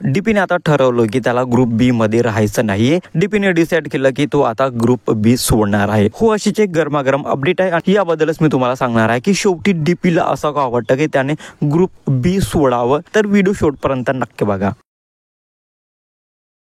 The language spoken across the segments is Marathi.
डीपीने आता ठरवलं की त्याला ग्रुप बी मध्ये राहायचं नाहीये। डीपीने डिसाईड केलं की तो आता ग्रुप बी सोडणार आहे। हो, अशीच एक गरमागरम अपडेट आहे आणि याबद्दलच मी तुम्हाला सांगणार आहे की शेवटी डीपीला असं का वाटतं की त्याने ग्रुप बी सोडावं। तर व्हिडिओ शेवटपर्यंत नक्की बघा।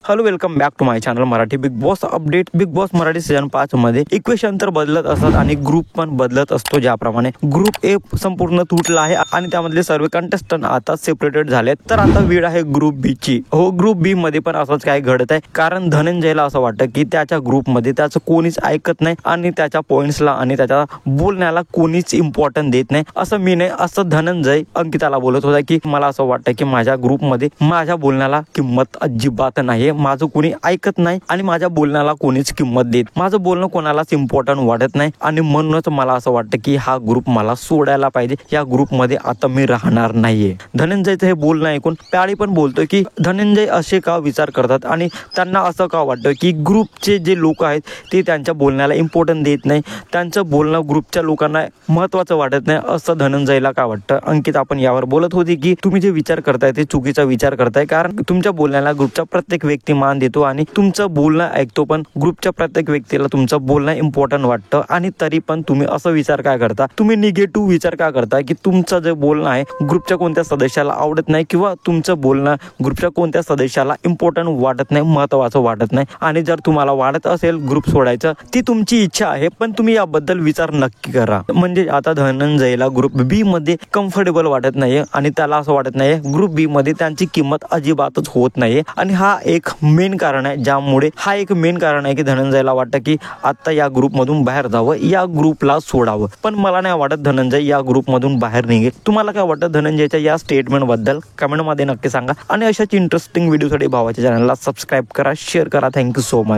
Hello, welcome back to my channel Marathi Bigg Boss update. Bigg Boss Marathi season 5 मध्ये इक्वेशन तर बदलत असतात आणि ग्रुप पण बदलत असतो। ज्याप्रमाणे ग्रुप ए संपूर्ण तुटला आहे आणि त्यामधले सर्व कंटेस्टंट आता सेपरेटेड झालेत। तर आता वेळ आहे ग्रुप बी ची। हो, ग्रुप बी मध्ये पण असंच काय घडत आहे, कारण धनंजयला असं वाटतं की त्याच्या ग्रुप मध्ये त्याचं कोणीच ऐकत नाही आणि त्याच्या पॉइंट्सला आणि त्याच्या बोलण्याला कोणीच इम्पॉर्टन्स देत नाही। असं मी नाही, असं धनंजय अंकिताला बोलत होता की मला असं वाटतं की माझ्या ग्रुप मध्ये माझ्या बोलण्याला किंमत अजिबात नाही, माझं कोणी ऐकत नाही आणि माझ्या बोलण्याला कोणीच किंमत देत, माझं बोलणं कोणालाच इम्पॉर्टंट वाटत नाही आणि म्हणूनच मला असं वाटतं की हा ग्रुप मला सोडायला पाहिजे। या ग्रुप मध्ये आता मी राहणार नाहीये। धनंजयचं हे बोलणं ऐकून प्याळी पण बोलतोय की धनंजय असे का विचार करतात आणि त्यांना असं का वाटतं की ग्रुपचे जे लोक आहेत ते त्यांच्या बोलण्याला इम्पॉर्टंट देत नाही, त्यांचं बोलणं ग्रुपच्या लोकांना महत्त्वाचं वाटत नाही, असं धनंजयला का वाटतं। अंकित आपण यावर बोलत होती की तुम्ही जे विचार करताय ते चुकीचा विचार करताय, कारण तुमच्या बोलण्याला ग्रुपचा प्रत्येक व्यक्ती मान देतो आणि तुमचं बोलणं ऐकतो, पण ग्रुपच्या प्रत्येक व्यक्तीला तुमचं बोलणं इम्पॉर्टंट वाटतं आणि तरी पण तुम्ही असं विचार काय करता, तुम्ही निगेटिव्ह विचार का करता की तुमचं जे बोलणं आहे ग्रुपच्या कोणत्या सदस्याला आवडत नाही किंवा तुमचं बोलणं ग्रुपच्या कोणत्या सदस्याला इम्पॉर्टंट वाटत नाही, महत्त्वाचं वाटत नाही। आणि जर तुम्हाला वाटत असेल ग्रुप सोडायचं, ती तुमची इच्छा आहे, पण तुम्ही याबद्दल विचार नक्की करा। म्हणजे आता धनंजयला ग्रुप बी मध्ये कम्फर्टेबल वाटत नाहीये आणि त्याला असं वाटत नाहीये ग्रुप बी मध्ये त्यांची किंमत अजिबातच होत नाहीये आणि हा एक मेन कारण आहे, ज्यामुळे हा एक मेन कारण आहे की धनंजयला वाटतं की आता या ग्रुप मधून बाहेर जावं, या ग्रुपला सोडावं। पण मला नाही वाटत धनंजय या ग्रुप मधून बाहेर निघेल। तुम्हाला काय वाटतं धनंजयच्या या स्टेटमेंट बद्दल? कमेंट मध्ये नक्की सांगा आणि अशाच इंटरेस्टिंग व्हिडिओसाठी भावाच्या चॅनलला सबस्क्राईब करा, शेअर करा। Thank you so much.